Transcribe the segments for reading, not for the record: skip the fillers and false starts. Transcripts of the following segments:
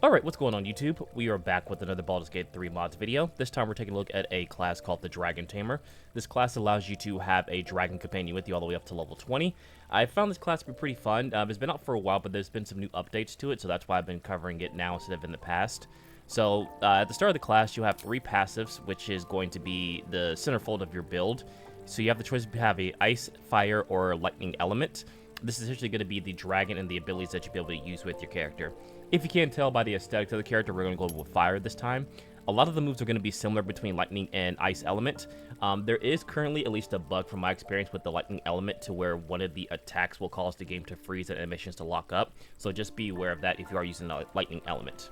Alright, what's going on YouTube? We are back with another Baldur's Gate 3 mods video. This time we're taking a look at a class called the Dragon Tamer. This class allows you to have a dragon companion with you all the way up to level 20. I found this class to be pretty fun. It's been out for a while, but there's been some new updates to it, so that's why I've been covering it now instead of in the past. So, at the start of the class, you'll have 3 passives, which is going to be the centerfold of your build. So you have the choice to have a ice, fire, or lightning element. This is essentially going to be the dragon and the abilities that you'll be able to use with your character. If you can't tell by the aesthetics of the character, we're going to go with fire this time. A lot of the moves are going to be similar between lightning and ice element. There is currently at least a bug from my experience with the lightning element to where one of the attacks will cause the game to freeze and animations to lock up. So just be aware of that if you are using a lightning element.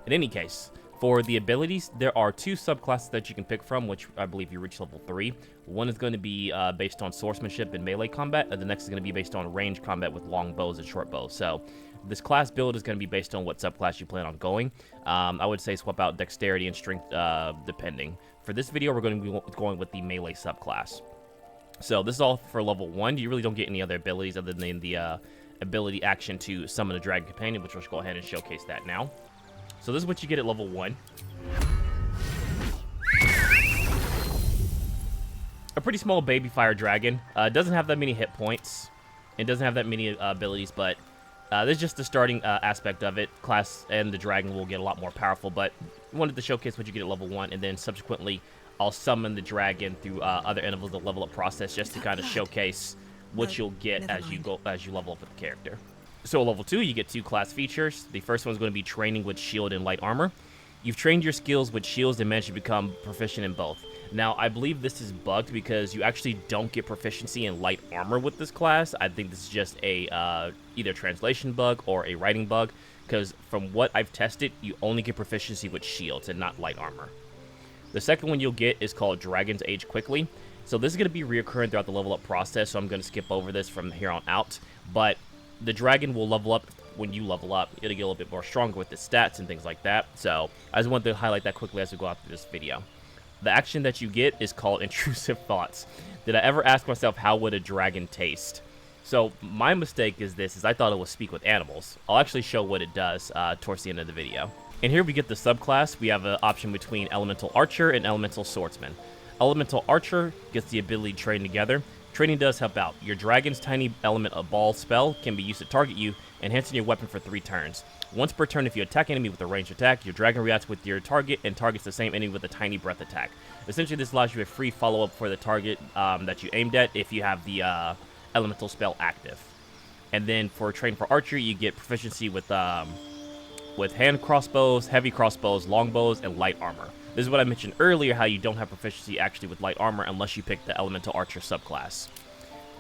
In any case, for the abilities, there are 2 subclasses that you can pick from, which I believe you reach level 3. One is going to be based on swordsmanship and melee combat, and the next is going to be based on range combat with long bows and short bows. So this class build is going to be based on what subclass you plan on going. I would say swap out dexterity and strength depending. For this video, we're going to be going with the melee subclass. So this is all for level 1. You really don't get any other abilities other than the ability action to summon a dragon companion, which we'll just go ahead and showcase that now. So this is what you get at level 1. A pretty small baby fire dragon. Doesn't have that many hit points. It doesn't have that many abilities, but this is just the starting aspect of it. Class and the dragon will get a lot more powerful, but I wanted to showcase what you get at level 1, and then subsequently I'll summon the dragon through other intervals of the level up process just to kind of showcase what you'll get as you level up with the character. So at level 2, you get 2 class features. The first one is going to be training with shield and light armor. You've trained your skills with shields and managed to become proficient in both. Now, I believe this is bugged because you actually don't get proficiency in light armor with this class. I think this is just a either translation bug or a writing bug, because from what I've tested, you only get proficiency with shields and not light armor. The second one you'll get is called Dragon's Age Quickly. So this is going to be reoccurring throughout the level up process, so I'm going to skip over this from here on out. But the dragon will level up when you level up. It'll get a little bit more stronger with its stats and things like that. So I just wanted to highlight that quickly as we go out through this video. The action that you get is called Intrusive Thoughts. Did I ever ask myself how would a dragon taste? So my mistake is I thought it would speak with animals. I'll actually show what it does towards the end of the video. And here we get the subclass. We have an option between Elemental Archer and Elemental Swordsman. Elemental Archer gets the ability to train together. Training does help out. Your dragon's tiny element of ball spell can be used to target you, enhancing your weapon for 3 turns. Once per turn, if you attack an enemy with a ranged attack, your dragon reacts with your target and targets the same enemy with a tiny breath attack. Essentially, this allows you a free follow-up for the target that you aimed at if you have the elemental spell active. And then for train for archery, you get proficiency with hand crossbows, heavy crossbows, longbows, and light armor. This is what I mentioned earlier, how you don't have proficiency actually with light armor unless you pick the Elemental Archer subclass.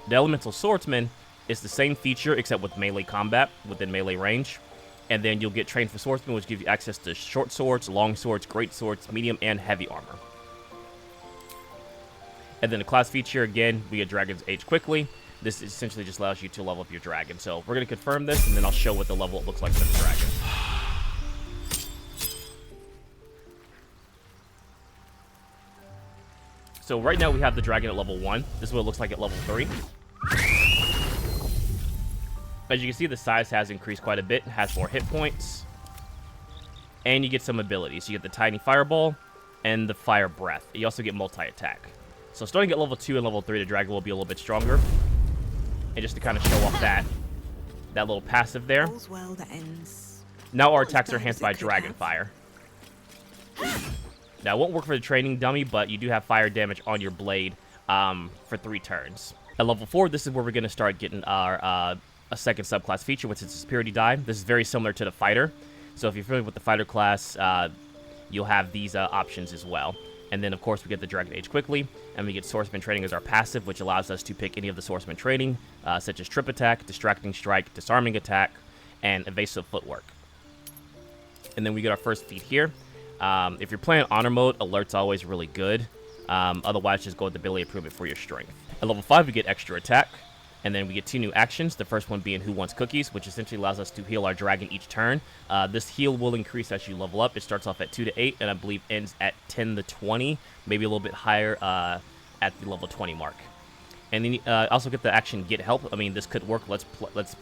The Elemental Swordsman is the same feature except with melee combat within melee range. And then you'll get Trained for Swordsman, which gives you access to short swords, long swords, great swords, medium, and heavy armor. And then the class feature, again, we get Dragon's Age Quickly. This essentially just allows you to level up your dragon. So we're going to confirm this, and then I'll show what the level looks like for the dragon. So right now we have the dragon at level 1. This is what it looks like at level 3. As you can see, the size has increased quite a bit. It has more hit points. And you get some abilities. You get the Tiny Fireball and the Fire Breath. You also get multi-attack. So starting at level 2 and level 3, the dragon will be a little bit stronger. And just to kind of show off that little passive there. Now our attacks are enhanced by Dragon Fire. Now, it won't work for the training dummy, but you do have fire damage on your blade for 3 turns. At level 4, this is where we're going to start getting our a second subclass feature, which is the Security Die. This is very similar to the Fighter. So if you're familiar with the Fighter class, you'll have these options as well. And then, of course, we get the Dragon Age Quickly, and we get Swordsman Training as our passive, which allows us to pick any of the Swordsman Training, such as Trip Attack, Distracting Strike, Disarming Attack, and Evasive Footwork. And then we get our first feat here. If you're playing Honor Mode, Alert's always really good. Otherwise, just go with the ability improvement for your strength. At level 5, we get Extra Attack. And then we get 2 new actions. The first one being Who Wants Cookies, which essentially allows us to heal our dragon each turn. This heal will increase as you level up. It starts off at 2 to 8, and I believe ends at 10 to 20. Maybe a little bit higher at the level 20 mark. And then you also get the action Get Help. I mean, this could work. Let's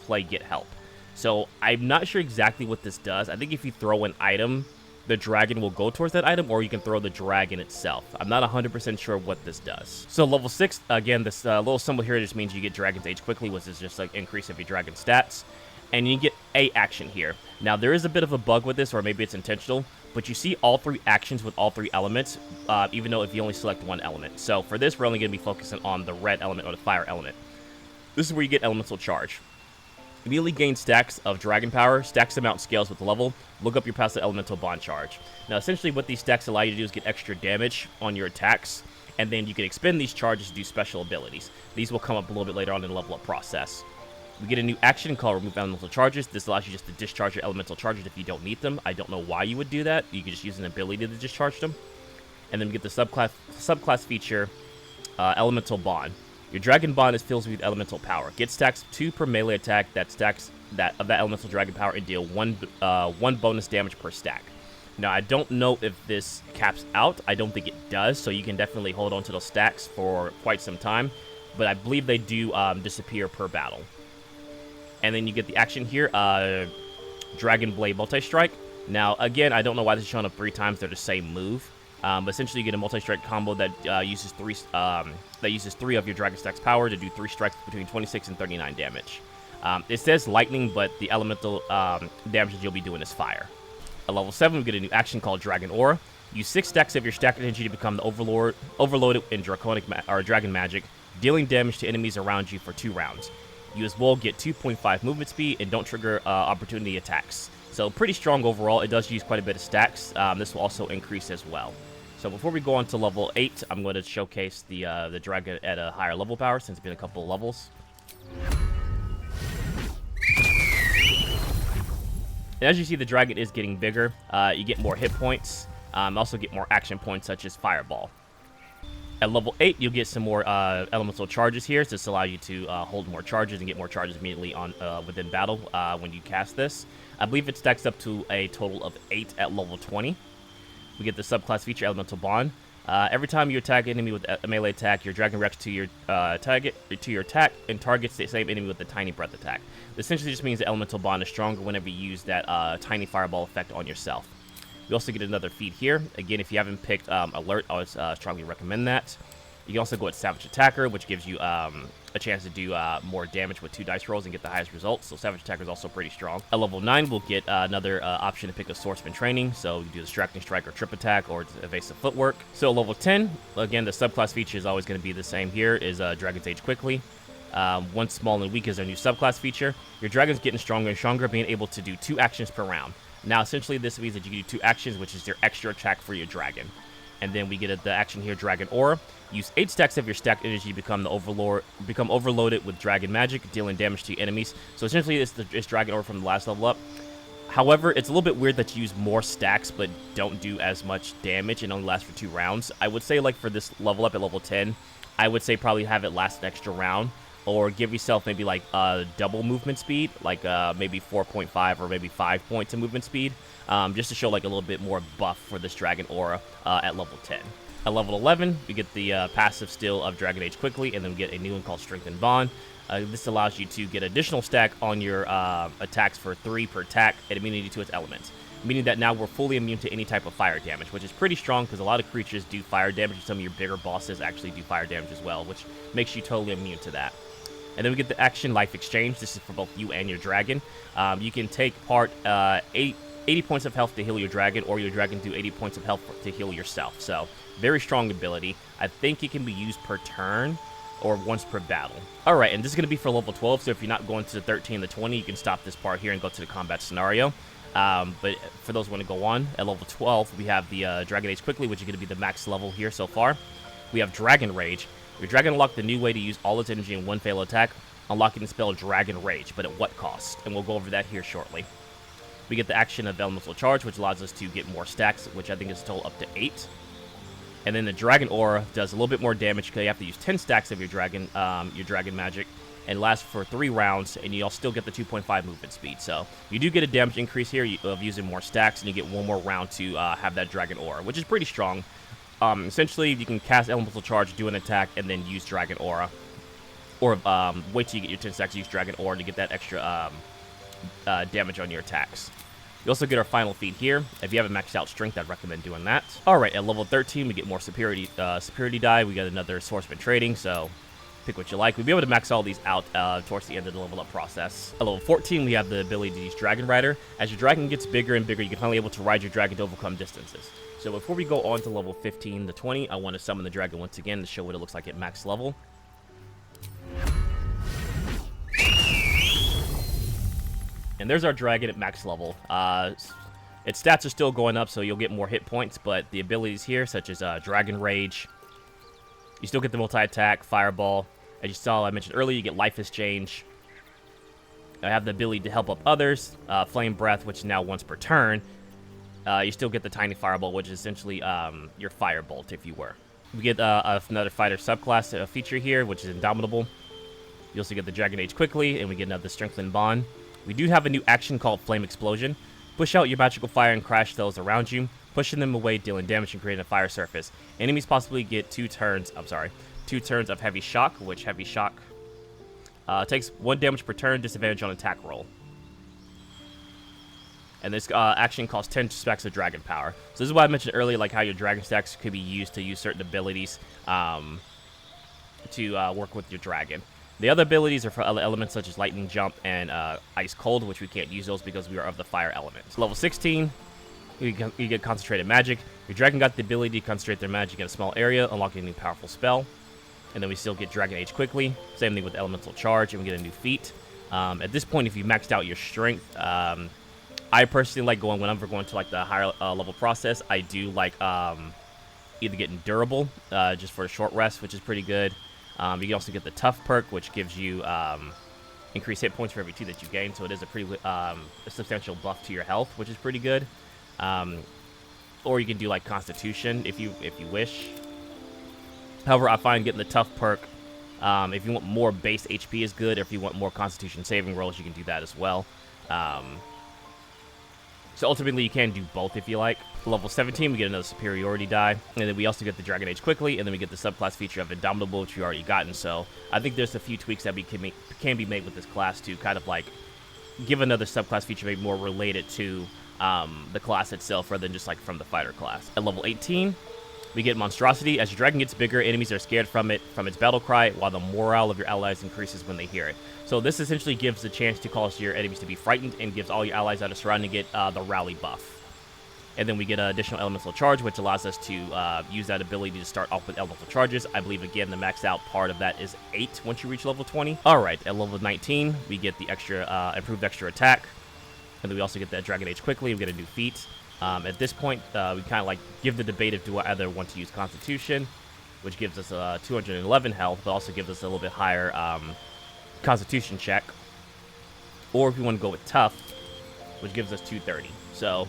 play Get Help. So I'm not sure exactly what this does. I think if you throw an item, the dragon will go towards that item, or you can throw the dragon itself. I'm not 100% sure what this does. So level 6, again, this little symbol here just means you get Dragon's Age quickly, which is just like increase of your dragon stats. And you get a action here. Now, there is a bit of a bug with this, or maybe it's intentional, but you see all 3 actions with all 3 elements, even though if you only select one element. So for this, we're only going to be focusing on the red element or the fire element. This is where you get elemental charge. Immediately gain stacks of dragon power. Stacks amount scales with the level. Look up your passive elemental bond charge. Now, essentially what these stacks allow you to do is get extra damage on your attacks, and then you can expend these charges to do special abilities. These will come up a little bit later on in the level up process. We get a new action called Remove Elemental Charges. This allows you just to discharge your elemental charges if you don't need them. I don't know why you would do that. You can just use an ability to discharge them. And then we get the subclass feature, Elemental Bond. Your Dragon Bond is filled with elemental power. Get stacks 2 per melee attack that stacks that elemental dragon power and deal 1 bonus damage per stack. Now, I don't know if this caps out. I don't think it does, so you can definitely hold on to those stacks for quite some time. But I believe they do disappear per battle. And then you get the action here, Dragon Blade Multi-Strike. Now, again, I don't know why this is showing up 3 times. They're the same move. But essentially, you get a multi-strike combo that uses 3 of your Dragon Stack's power to do 3 strikes between 26 and 39 damage. It says lightning, but the elemental damage that you'll be doing is fire. At level 7, we get a new action called Dragon Aura. Use 6 stacks of your stacked energy to become the overloaded in Draconic Dragon Magic, dealing damage to enemies around you for 2 rounds. You as well get 2.5 movement speed and don't trigger opportunity attacks. So pretty strong overall. It does use quite a bit of stacks. This will also increase as well. So before we go on to level 8, I'm going to showcase the dragon at a higher level power since it's been a couple of levels. And as you see, the dragon is getting bigger. You get more hit points. Also get more action points such as Fireball. At level 8, you'll get some more elemental charges here. So this allows you to hold more charges and get more charges immediately on within battle when you cast this. I believe it stacks up to a total of 8 at level 20. We get the subclass feature, Elemental Bond. Every time you attack an enemy with a melee attack, your dragon reacts to your attack and targets the same enemy with a tiny breath attack. This essentially just means the Elemental Bond is stronger whenever you use that tiny fireball effect on yourself. You also get another feat here. Again, if you haven't picked Alert, I would strongly recommend that. You can also go at Savage Attacker, which gives you a chance to do more damage with 2 dice rolls and get the highest results. So Savage Attacker is also pretty strong. At level 9, we'll get another option to pick a Swordsman Training. So you do Distracting Strike or Trip Attack or Evasive Footwork. So at level 10, again, the subclass feature is always going to be the same here, is Dragon's Age Quickly. Once Small and Weak is our new subclass feature. Your dragon's getting stronger and stronger, being able to do 2 actions per round. Now, essentially, this means that you can do 2 actions, which is your extra attack for your dragon. And then we get the action here, Dragon Aura. Use 8 stacks of your stacked energy to become overloaded with Dragon Magic, dealing damage to enemies. So essentially, it's Dragon Aura from the last level up. However, it's a little bit weird that you use more stacks, but don't do as much damage and only last for 2 rounds. I would say, like, for this level up at level 10, I would say probably have it last an extra round. Or give yourself maybe like double movement speed, like maybe 4.5 or maybe 5 points of movement speed, just to show like a little bit more buff for this Dragon Aura at level 10. At level 11, we get the passive still of Dragon Age Quickly, and then we get a new one called Strength and Bond. This allows you to get additional stack on your attacks for 3 per attack and immunity to its elements, meaning that now we're fully immune to any type of fire damage, which is pretty strong because a lot of creatures do fire damage, and some of your bigger bosses actually do fire damage as well, which makes you totally immune to that. And then we get the action Life Exchange. This is for both you and your dragon. You can take part 80 points of health to heal your dragon, or your dragon do 80 points of health to heal yourself. So, very strong ability. I think it can be used per turn or once per battle. Alright, and this is going to be for level 12, so if you're not going to the 13 and the 20, you can stop this part here and go to the combat scenario. But for those who want to go on, at level 12, we have the Dragon Age Quickly, which is going to be the max level here so far. We have Dragon Rage. Your dragon unlocked the new way to use all its energy in one fatal attack, unlocking the spell Dragon Rage, but at what cost? And we'll go over that here shortly. We get the action of Elemental Charge, which allows us to get more stacks, which I think is total up to 8. And then the Dragon Aura does a little bit more damage because you have to use 10 stacks of your dragon magic, and lasts for 3 rounds, and you'll still get the 2.5 movement speed. So you do get a damage increase here of using more stacks, and you get 1 more round to have that Dragon Aura, which is pretty strong. Essentially, you can cast Elemental Charge, do an attack, and then use Dragon Aura. Or wait till you get your 10 stacks, use Dragon Aura to get that extra damage on your attacks. You also get our final feat here. If you haven't maxed out strength, I'd recommend doing that. Alright, at level 13, we get more superiority die. We got another swordsman trading, so pick what you like. We'll be able to max all these out towards the end of the level up process. At level 14, we have the ability to use Dragon Rider. As your dragon gets bigger and bigger, you can finally able to ride your dragon to overcome distances. So before we go on to level 15 to 20, I want to summon the dragon once again to show what it looks like at max level. And there's our dragon at max level. Its stats are still going up, so you'll get more hit points, but the abilities here, such as Dragon Rage, you still get the multi-attack, Fireball. As you saw, I mentioned earlier, you get Life Exchange. I have the ability to help up others, Flame Breath, which is now once per turn. You still get the Tiny Fireball, which is essentially your Firebolt, if you were. We get another fighter subclass feature here, which is Indomitable. You also get the Dragon Age quickly, and we get another Strengthened Bond. We do have a new action called Flame Explosion. Push out your magical fire and crash those around you, pushing them away, dealing damage and creating a fire surface. Enemies possibly get 2 turns of Heavy Shock, which Heavy Shock takes 1 damage per turn, disadvantage on attack roll. And this action costs 10 stacks of dragon power. So this is what I mentioned earlier, like how your dragon stacks could be used to use certain abilities to work with your dragon. The other abilities are for other elements such as Lightning Jump and Ice Cold, which we can't use those because we are of the fire element. So level 16, you get Concentrated Magic. Your dragon got the ability to concentrate their magic in a small area, unlocking a new powerful spell. And then we still get Dragon Age quickly. Same thing with Elemental Charge, and we get a new feat. At this point, if you maxed out your strength, I personally like going, whenever going to like the higher level process, I do like either getting Durable, just for a short rest, which is pretty good. You can also get the Tough perk, which gives you increased hit points for every 2 that you gain, so it is a pretty a substantial buff to your health, which is pretty good. Or you can do like Constitution if you wish. However, I find getting the Tough perk, if you want more base HP is good, or if you want more Constitution saving rolls, you can do that as well. So ultimately, you can do both if you like. Level 17, we get another superiority die, and then we also get the Dragon Age quickly, and then we get the subclass feature of Indomitable, which we already gotten. So I think there's a few tweaks that can be made with this class to kind of like give another subclass feature maybe more related to the class itself rather than just like from the fighter class. At level 18, we get Monstrosity. As your dragon gets bigger, enemies are scared from its battle cry, while the morale of your allies increases when they hear it. So this essentially gives the chance to cause your enemies to be frightened and gives all your allies that are surrounding it the rally buff. And then we get an additional Elemental Charge, which allows us to use that ability to start off with Elemental Charges. I believe, again, the maxed out part of that is 8 once you reach level 20. Alright, at level 19, we get the extra improved extra attack. And then we also get that Dragon Age quickly. We get a new feat. At this point, we kind of like give the debate of do I either want to use Constitution, which gives us 211 health, but also gives us a little bit higher Constitution check. Or if you want to go with Tough, which gives us 230. So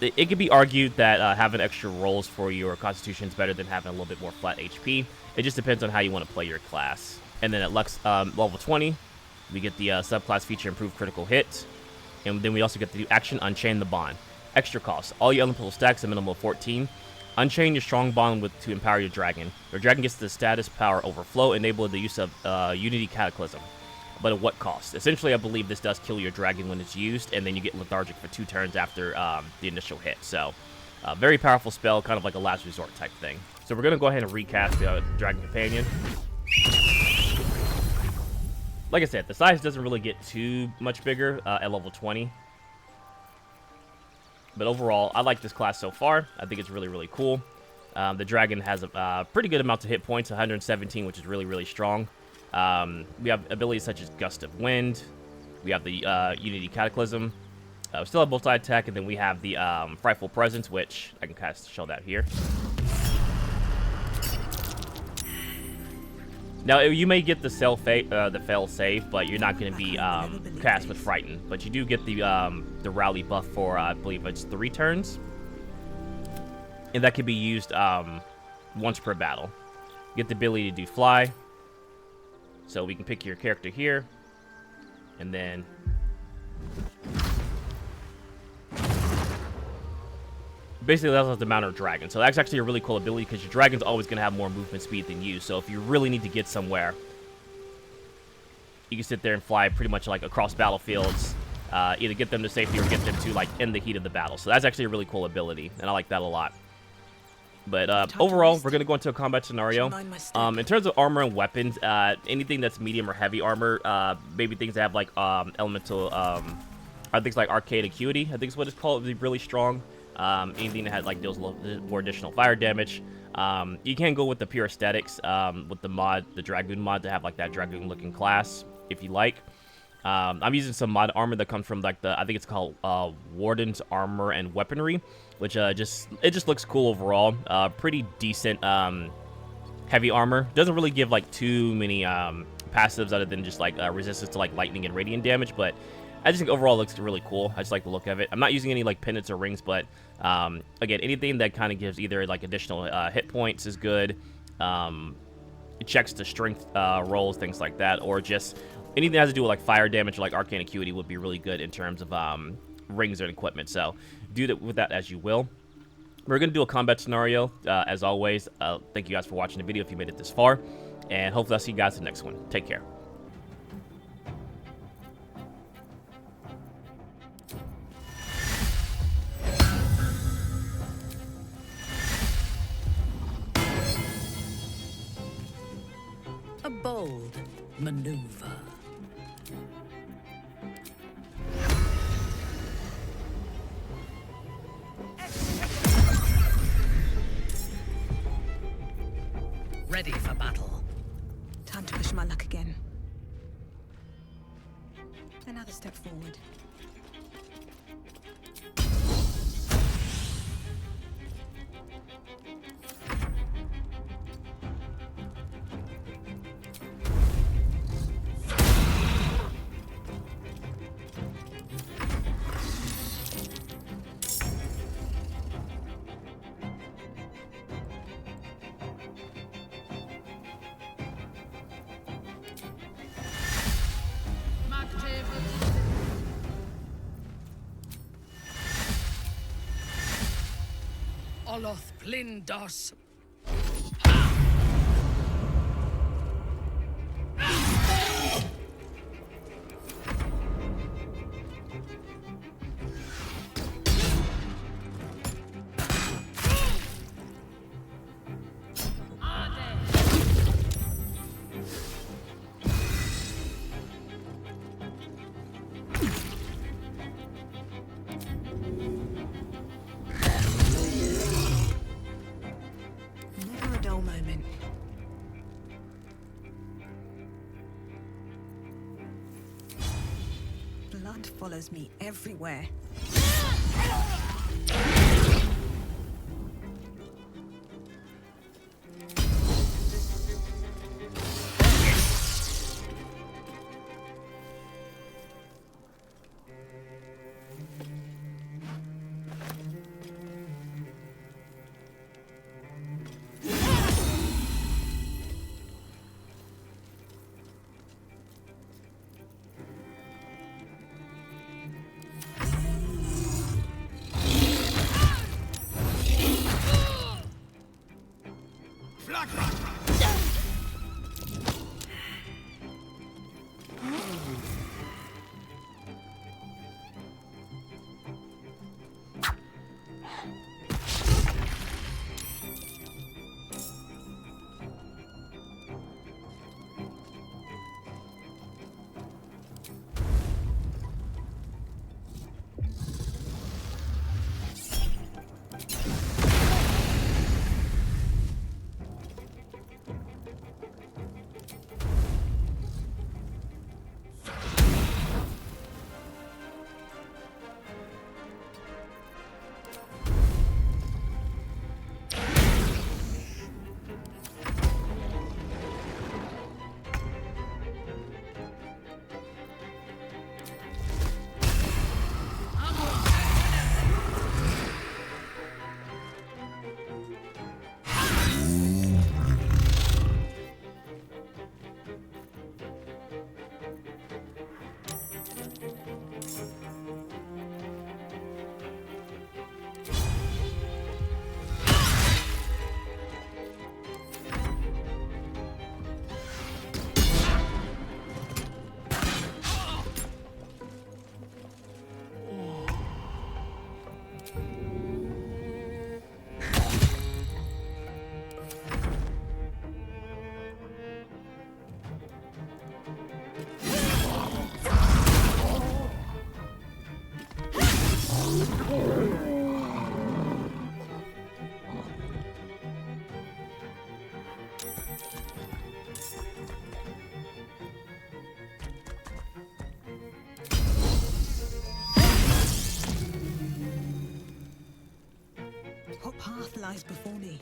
it could be argued that having extra rolls for your Constitution is better than having a little bit more flat HP. It just depends on how you want to play your class. And then at level 20, we get the subclass feature Improved Critical Hit. And then we also get the new action Unchain the Bond. Extra cost. All your elemental stacks a minimum of 14. Unchain your strong bond to empower your dragon. Your dragon gets the status power Overflow, enabling the use of Unity Cataclysm. But at what cost? Essentially, I believe this does kill your dragon when it's used, and then you get lethargic for 2 turns after the initial hit. So, very powerful spell, kind of like a last resort type thing. So we're going to go ahead and recast the Dragon Companion. Like I said, the size doesn't really get too much bigger at level 20. But overall, I like this class so far. I think it's really, really cool. The dragon has a pretty good amount of hit points, 117, which is really, really strong. We have abilities such as Gust of Wind. We have the Unity Cataclysm. We still have multi-attack, and then we have the Frightful Presence, which I can kind of show that here. Now, you may get the fail save, but you're not going to be cast with Frighten. But you do get the rally buff for, I believe it's 3 turns. And that can be used once per battle. You get the ability to do Fly. So we can pick your character here. And then basically allows us to mount our dragon. So that's actually a really cool ability because your dragon's always going to have more movement speed than you. So if you really need to get somewhere, you can sit there and fly pretty much like across battlefields either get them to safety or get them to like in the heat of the battle. So that's actually a really cool ability, and I like that a lot. But overall, we're gonna go into a combat scenario. In terms of armor and weapons, anything that's medium or heavy armor, maybe things that have like elemental, I think like arcade acuity, I think is what it's called, would be really strong. Anything that had like deals more additional fire damage. You can go with the pure aesthetics, with the mod, the Dragoon mod, to have like that Dragoon looking class if you like. I'm using some mod armor that comes from like I think it's called Warden's Armor and Weaponry, which it just looks cool overall. Pretty decent heavy armor. Doesn't really give like too many passives other than just like resistance to like lightning and radiant damage, but I just think overall it looks really cool. I just like the look of it. I'm not using any like pendants or rings, but again, anything that kind of gives either like additional hit points is good. It checks the strength rolls, things like that, or just anything that has to do with like fire damage or like arcane acuity would be really good in terms of rings and equipment. So do that with that as you will. We're going to do a combat scenario, as always. Thank you guys for watching the video if you made it this far, and hopefully I'll see you guys in the next one. Take care. A bold maneuver. Ready for battle. Time to push my luck again. Another step forward. Oloth Plindos. Never a dull moment. Blood follows me everywhere. path lies before me.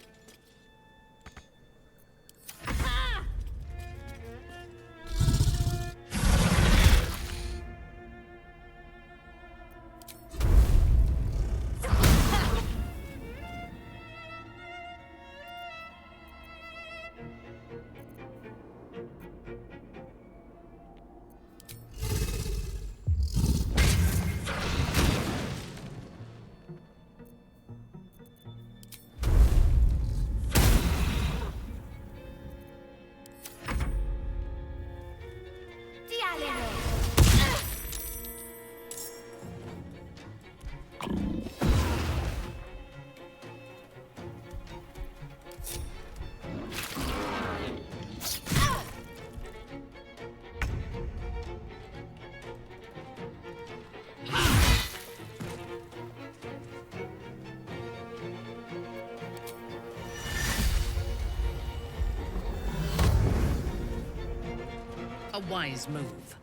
A wise move.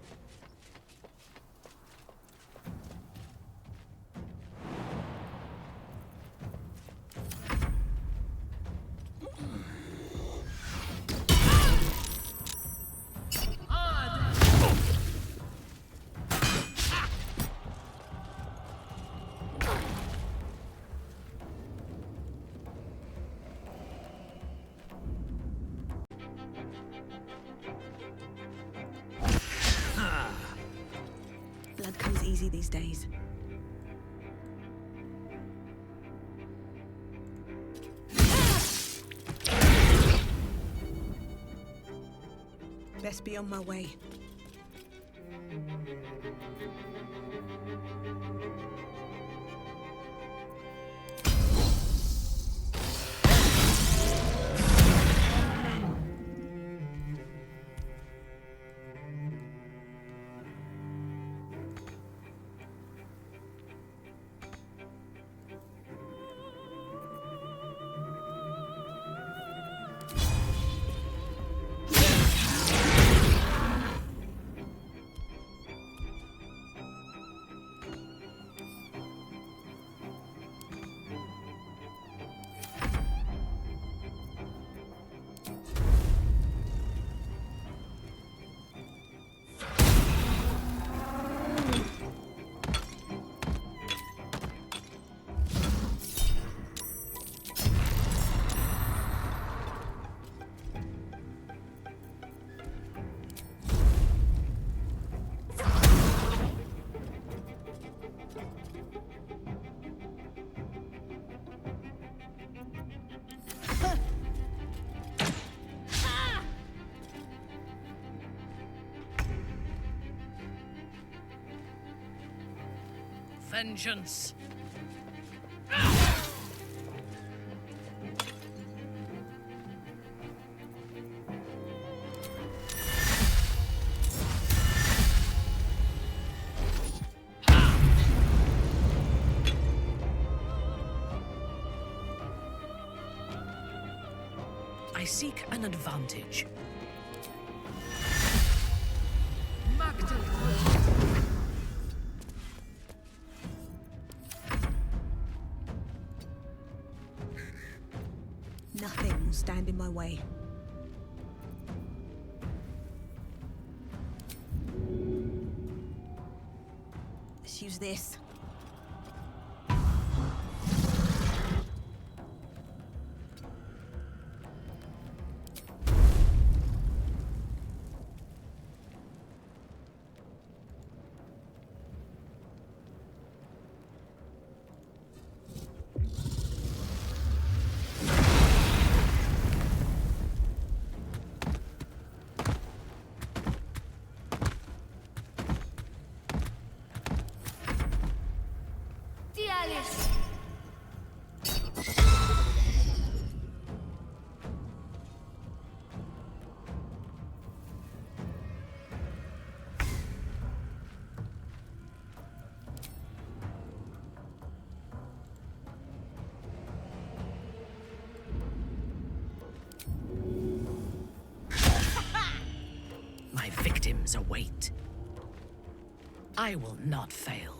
Blood comes easy these days. Best be on my way. Vengeance. I seek an advantage. Nothing will stand in my way. Let's use this. My victims await. I will not fail.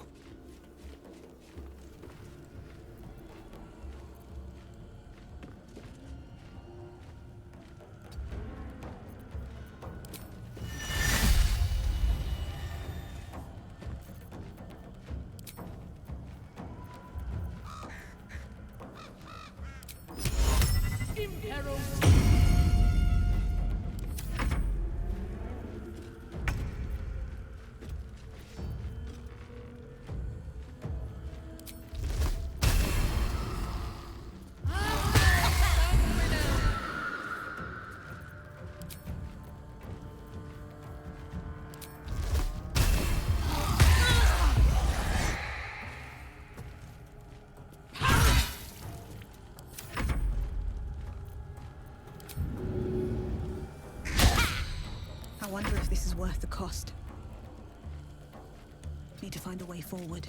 I wonder if this is worth the cost. Need to find a way forward.